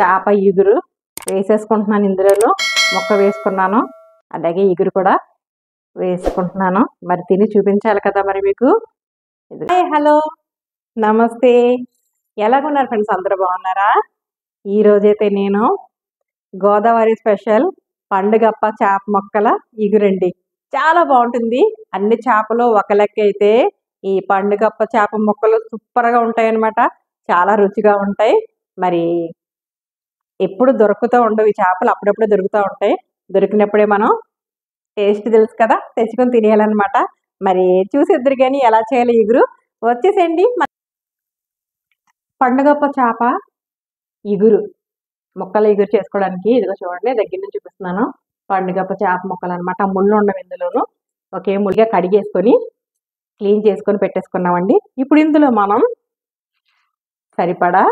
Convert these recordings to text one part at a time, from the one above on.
చేప ఇగురు వేసేసుకుంటున్నాను. ఇందులో ముక్క వేసుకున్నాను, అలాగే ఇగురు కూడా వేసుకుంటున్నాను. మరి తిని చూపించాలి కదా మరి మీకు. హాయ్, హలో, నమస్తే. ఎలాగున్నారు ఫ్రెండ్స్? అందరూ బాగున్నారా? ఈరోజైతే నేను గోదావరి స్పెషల్ పండుగప్ప చేప ముక్కల ఇగురండి. చాలా బాగుంటుంది. అన్ని చేపలు ఒక లెక్క అయితే ఈ పండుగప్ప చేప ముక్కలు సూపర్గా ఉంటాయి అన్నమాట. చాలా రుచిగా ఉంటాయి. మరి ఎప్పుడు దొరుకుతూ ఉండవు ఈ చేపలు, అప్పుడప్పుడే దొరుకుతూ ఉంటాయి. దొరికినప్పుడే మనం టేస్ట్ తెలుసు కదా, తెచ్చుకొని తినేయాలన్నమాట. మరి చూసేద్దరు కానీ ఎలా చేయాలి ఇగురు. వచ్చేసేయండి. పండుగప్ప చేప ఇగురు ముక్కలు ఇగురు చేసుకోవడానికి ఇదిగో చూడండి, దగ్గర నుంచి చూపిస్తున్నాను. పండుగప్ప చేప ముక్కలు అనమాట. ముళ్ళు ఉండవు ఇందులోను. ఒకే ముళ్ళుగా కడిగేసుకొని క్లీన్ చేసుకొని పెట్టేసుకున్నామండి. ఇప్పుడు ఇందులో మనం సరిపడా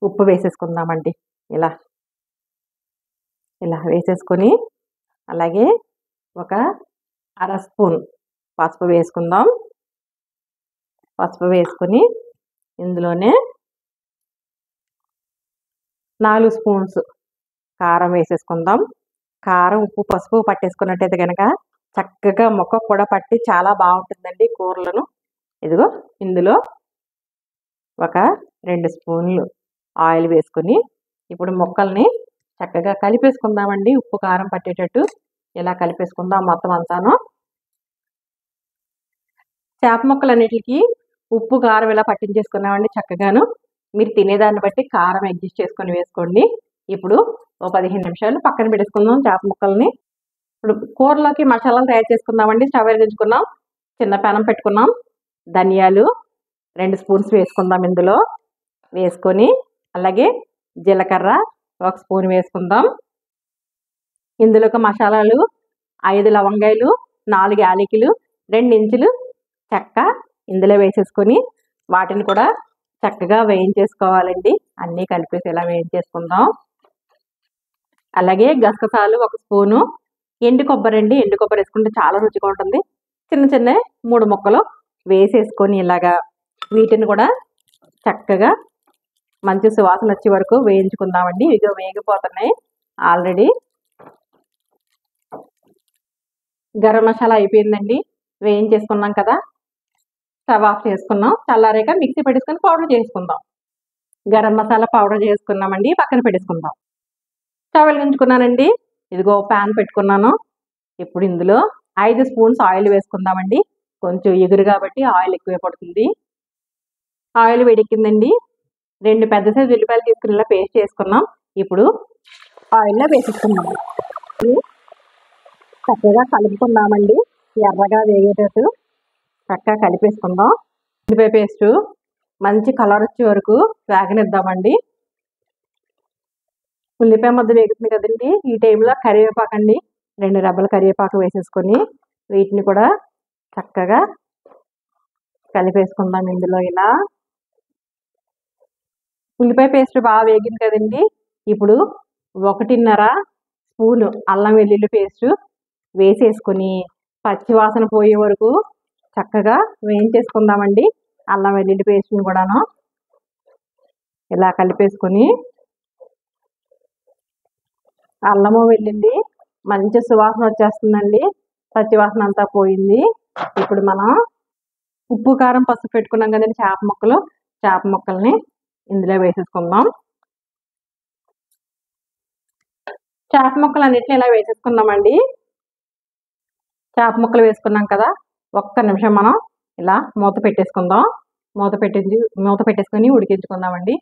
ఉప్పు వేసేసుకుందామండి. ఇలా ఇలా వేసేసుకొని అలాగే ఒక అర స్పూన్ పసుపు వేసుకుందాం. పసుపు వేసుకొని ఇందులోనే 4 స్పూన్స్ కారం వేసేసుకుందాం. కారం, ఉప్పు, పసుపు పట్టేసుకున్నట్టయితే కనుక చక్కగా ముక్క కూడా పట్టి చాలా బాగుంటుందండి కూరలను. ఇదిగో ఇందులో ఒక 2 స్పూన్లు ఆయిల్ వేసుకొని ఇప్పుడు ముక్కల్ని చక్కగా కలిపేసుకుందామండి. ఉప్పు కారం పట్టేటట్టు ఇలా కలిపేసుకుందాం మొత్తం అంతాను. చేప ముక్కలన్నిటికి ఉప్పు కారం ఇలా పట్టించేసుకున్నామండి చక్కగాను. మీరు తినేదాన్ని బట్టి కారం అడ్జస్ట్ చేసుకొని వేసుకోండి. ఇప్పుడు ఓ 15 నిమిషాలు పక్కన పెట్టేసుకుందాం చేప ముక్కల్ని. ఇప్పుడు కూరలోకి మసాలాలు తయారు చేసుకుందామండి. స్టవ్ వెలిగించుకున్నాం, చిన్న పెనం పెట్టుకున్నాం. ధనియాలు 2 స్పూన్స్ వేసుకుందాం ఇందులో. వేసుకొని అలాగే జీలకర్ర 1 స్పూన్ వేసుకుందాం. ఇందులోకి మసాలాలు 5 లవంగాయలు, 4 యాలకులు, 2 ఇంచులు చెక్క ఇందులో వేసేసుకొని వాటిని కూడా చక్కగా వేయించేసుకోవాలండి. అన్నీ కలిపేసి ఇలా వేయించేసుకుందాం. అలాగే గసగసాలు 1 స్పూను, ఎండు కొబ్బరి అండి. ఎండు కొబ్బరి వేసుకుంటే చాలా రుచిగా ఉంటుంది. చిన్న చిన్న 3 ముక్కలు వేసేసుకొని ఇలాగా వీటిని కూడా చక్కగా మంచి సువాసన వచ్చే వరకు వేయించుకుందామండి. ఇక వేగిపోతున్నాయి ఆల్రెడీ. గరం మసాలా అయిపోయిందండి, వేయించేసుకున్నాం కదా. స్టవ్ ఆఫ్ చేసుకున్నాం. చల్లారాక మిక్సీ పెట్టేసుకొని పౌడర్ చేసుకుందాం. గరం మసాలా పౌడర్ చేసుకున్నామండి, పక్కన పెట్టేసుకుందాం. స్టవ్ వెలిగించుకున్నానండి. ఇదిగో ప్యాన్ పెట్టుకున్నాను. ఇప్పుడు ఇందులో 5 స్పూన్స్ ఆయిల్ వేసుకుందామండి. కొంచెం ఎగురు కాబట్టి ఆయిల్ ఎక్కువే పడుతుంది. ఆయిల్ వేడెక్కిందండి. 2 పెద్ద సైజు ఉల్లిపాయలు తీసుకుని ఇలా పేస్ట్ చేసుకున్నాం. ఇప్పుడు ఆయిల్లో వేసేసుకున్నాం. చక్కగా కలుపుకుందామండి. ఎర్రగా వేగేటట్టు చక్కగా కలిపేసుకుందాం. ఉల్లిపాయ పేస్టు మంచి కలర్ వచ్చే వరకు వేగనిద్దామండి. ఉల్లిపాయ ముద్ద వేగుతుంది కదండి. ఈ టైంలో కరివేపాకు అండి, 2 రెబ్బల కరివేపాకు వేసేసుకొని వీటిని కూడా చక్కగా కలిపేసుకుందాం ఇందులో. ఇలా ఉల్లిపాయ పేస్ట్ బాగా వేగింది కదండి. ఇప్పుడు 1.5 స్పూను అల్లం వెల్లుల్లి పేస్ట్ వేసేసుకొని పచ్చివాసన పోయే వరకు చక్కగా వేయించేసుకుందామండి. అల్లం వెల్లుల్లి పేస్ట్ని కూడాను ఇలా కలిపేసుకొని అల్లము వెల్లుల్లి మంచి సువాసన వచ్చేస్తుందండి. పచ్చివాసన అంతా పోయింది. ఇప్పుడు మనం ఉప్పు కారం పసుపు పెట్టుకున్నాం కదండి చేప ముక్కల్ని ఇందులో వేసేసుకుందాం. చేప ముక్కలు అన్నిటిని ఇలా వేసేసుకున్నామండి. చేప ముక్కలు వేసుకున్నాం కదా, 1 నిమిషం మనం ఇలా మూత పెట్టేసుకుందాం. మూత పెట్టేసుకొని ఉడికించుకుందామండి.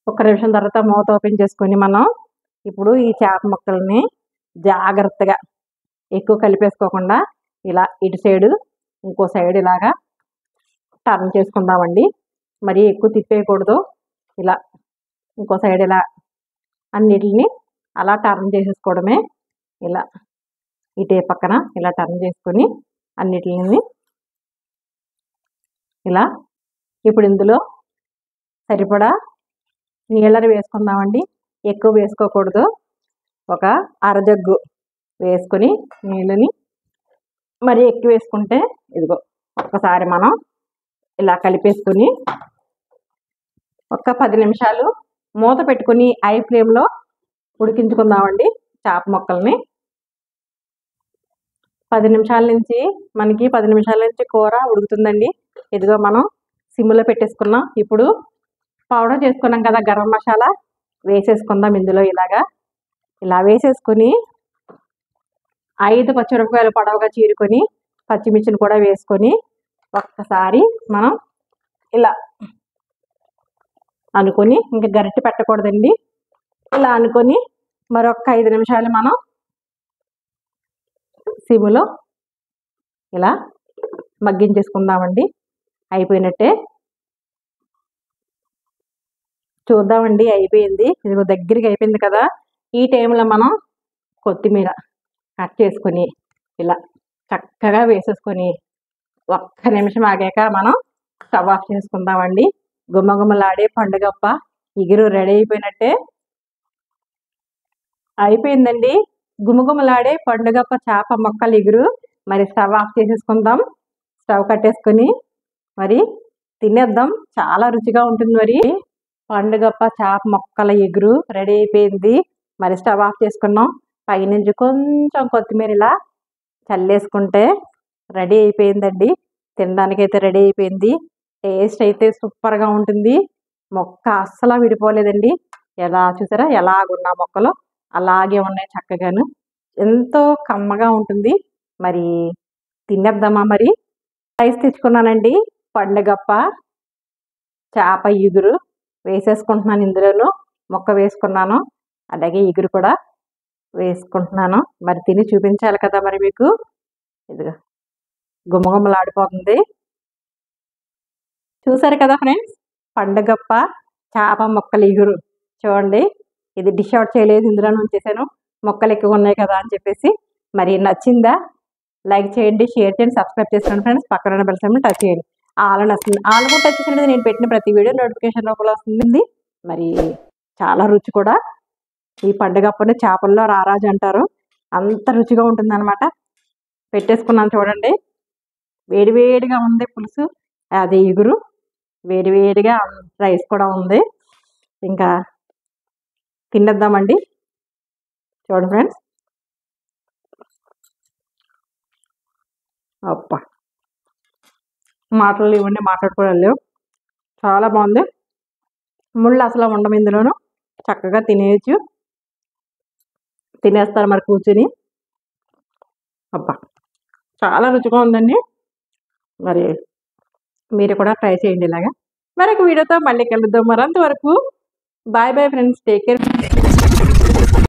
1 నిమిషం తర్వాత మూత ఓపెన్ చేసుకొని మనం ఇప్పుడు ఈ చేప ముక్కల్ని జాగ్రత్తగా ఎక్కువ కలిపేసుకోకుండా ఇలా ఇటు సైడు ఇంకో సైడ్ ఇలాగా టర్న్ చేసుకుందామండి. మరి ఎక్కువ తిప్పేయకూడదు. ఇలా ఇంకో సైడ్ ఇలా అన్నిటిని అలా టర్న్ చేసేసుకోవడమే. ఇలా ఇటే పక్కన ఇలా టర్న్ చేసుకొని అన్నిటిని ఇలా. ఇప్పుడు ఇందులో సరిపడా నీళ్ళని వేసుకుందామండి. ఎక్కువ వేసుకోకూడదు. ఒక అర జగ్గు వేసుకొని నీళ్ళని, మరి ఎక్కువ వేసుకుంటే ఇదిగో ఒక్కసారి మనం ఇలా కలిపేసుకొని ఒక 10 నిమిషాలు మూత పెట్టుకుని ఐ ఫ్లేమ్లో ఉడికించుకుందామండి చేప ముక్కల్ని. 10 నిమిషాల నుంచి మనకి 10 నిమిషాల నుంచి కూర ఉడుకుతుందండి. ఇదిగో మనం సిమ్లో పెట్టేసుకున్నాం. ఇప్పుడు పౌడర్ చేసుకున్నాం కదా గరం మసాలా వేసేసుకుందాం ఇందులో. ఇలా వేసేసుకుని 5 పచ్చిమిరపకాయలు పొడవుగా చీరుకొని పచ్చిమిర్చిని కూడా వేసుకొని ఒక్కసారి మనం ఇలా అనుకొని, ఇంకా గరిటె పెట్టకూడదండి, ఇలా అనుకొని మరొక 5 నిమిషాలు మనం సిమ్లో ఇలా మగ్గించేసుకుందామండి. అయిపోయినట్టే. చూద్దామండి, అయిపోయింది. ఇదిగో దగ్గరికి అయిపోయింది కదా. ఈ టైంలో మనం కొత్తిమీర కట్ చేసుకొని ఇలా చక్కగా వేసేసుకొని ఒక్క నిమిషం ఆగాక మనం స్టవ్ ఆఫ్ చేసుకుందామండి. గుమ్మగుమ్మలాడే పండుగప్ప ఇగురు రెడీ అయిపోయినట్టే. అయిపోయిందండి గుమ్మగుమ్మలాడే పండుగప్ప చేప మొక్కలు ఇగురు. మరి స్టవ్ ఆఫ్ చేసేసుకుందాం. స్టవ్ కట్టేసుకొని మరి తినేద్దాం. చాలా రుచిగా ఉంటుంది. మరి పండుగప్ప చేప మొక్కల ఎగురు రెడీ అయిపోయింది. మరి స్టవ్ ఆఫ్ చేసుకున్నాం. పైనుంచి కొంచెం కొత్తిమీర ఇలా చల్లేసుకుంటే రెడీ అయిపోయిందండి. తినడానికైతే రెడీ అయిపోయింది. టేస్ట్ అయితే సూపర్గా ఉంటుంది. మొక్క అస్సలు విడిపోలేదండి. ఎలా చూసారా, ఎలాగున్నా మొక్కలు అలాగే ఉన్నాయి చక్కగాను. ఎంతో కమ్మగా ఉంటుంది. మరి తినేద్దామా? మరి రైస్ తెచ్చుకున్నానండి. పండుగప్ప చేప ఇగురు వేసేసుకుంటున్నాను. ఇందులోనూ మొక్క వేసుకున్నాను, అలాగే ఇగురు కూడా వేసుకుంటున్నాను. మరి తిని చూపించాలి కదా మరి మీకు. ఇదిగా గుమ్మగుమ్మలాడిపోతుంది. చూసారు కదా ఫ్రెండ్స్, పండుగప్ప చేప మొక్కలు ఇగురు. చూడండి, ఇది డిష్ అవుట్ చేయలేదు, ఇందులోనే ఉంచేసాను. మొక్కలు ఎక్కువ ఉన్నాయి కదా అని చెప్పేసి. మరి నచ్చిందా? లైక్ చేయండి, షేర్ చేయండి, సబ్స్క్రైబ్ చేసుకోండి ఫ్రెండ్స్. పక్కన బెల్ సింబల్ టచ్ చేయండి. ఆల్ వస్తుంది. ఆల్ కూడా టచ్ చేసినట్టు నేను పెట్టిన ప్రతి వీడియో నోటిఫికేషన్ లోపల వస్తుంది. మరి చాలా రుచి కూడా. ఈ పండుగప్పని చేపల్లో రారాజు అంటారు. అంత రుచిగా ఉంటుంది అనమాట. పెట్టేసుకున్నాను చూడండి. వేడివేడిగా ఉంది పులుసు, అది ఇగురు వేడివేడిగా, రైస్ కూడా ఉంది. ఇంకా తినేద్దామండి. చూడండి ఫ్రెండ్స్, అప్ప మాటలు ఇవన్నీ మాట్లాడుకోవడం లేవు. చాలా బాగుంది. ముళ్ళు అసలు ఉండము ఇందులోనూ. చక్కగా తినేస్తారు మరి కూర్చుని. అబ్బా, చాలా రుచిగా ఉందండి. మరి మీరు కూడా ట్రై చేయండి ఇలాగా. మరొక వీడియోతో మళ్ళీ కలుద్దాం. మరి అంతవరకు bye bye friends. Take care.